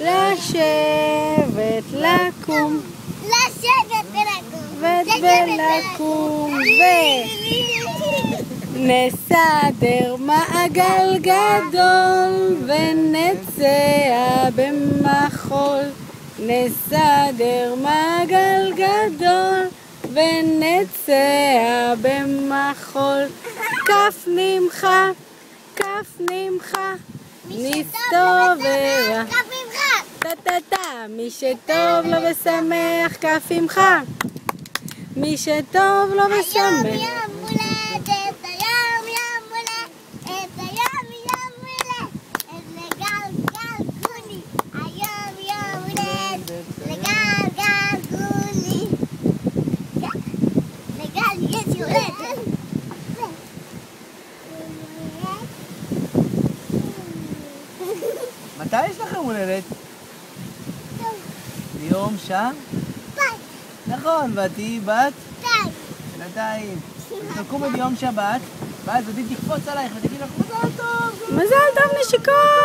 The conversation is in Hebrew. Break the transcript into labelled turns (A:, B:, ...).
A: לשבת, לקום,
B: לשבת ולקום,
A: ולקום, נסדר מעגל גדול ונצא במחול. נסדר מעגל גדול ונצא במחול. כף נמחה, כף נמחה, נסתובב. טה-טה-טה, מי שטוב לו ושמח, כף עמך. מי שטוב לו ושמח.
B: היום יום הולדת, היום יום הולדת, היום יום הולדת, לגלגל גולי. היום יום הולדת, לגלגל גולי. לגל יש הולדת.
C: מתי יש לכם הולדת? ביום
B: ביי,
C: נכון, ואת תהיי בת?
B: ביי.
C: שנתיים. תקומי ביום שבת, ואז עדי תקפוץ עלייך ותגיד לך מזל טוב.
A: מזל טוב נשיקות.